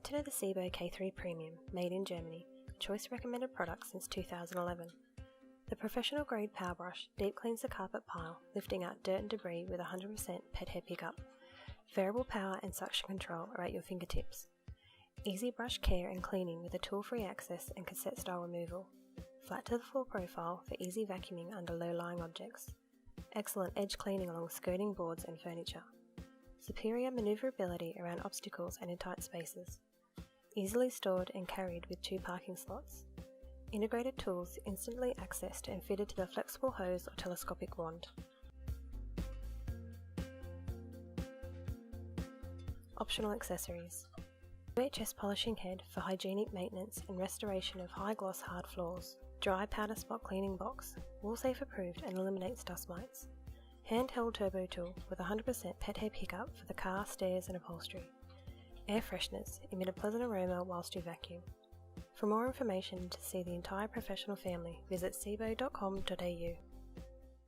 to know the SIBO K3 Premium, made in Germany, choice recommended product since 2011. The professional grade power brush deep cleans the carpet pile, lifting out dirt and debris with 100% pet hair pickup. Variable power and suction control are at your fingertips. Easy brush care and cleaning with a tool-free access and cassette style removal. Flat to the floor profile for easy vacuuming under low-lying objects. Excellent edge cleaning along skirting boards and furniture. Superior manoeuvrability around obstacles and in tight spaces. Easily stored and carried with 2 parking slots. Integrated tools instantly accessed and fitted to the flexible hose or telescopic wand. Optional accessories. UHS polishing head for hygienic maintenance and restoration of high gloss hard floors. Dry powder spot cleaning box, WoolSafe approved and eliminates dust mites. Handheld turbo tool with 100% pet hair pickup for the car, stairs and upholstery. Air fresheners emit a pleasant aroma whilst you vacuum. For more information to see the entire professional family, visit sibo.com.au.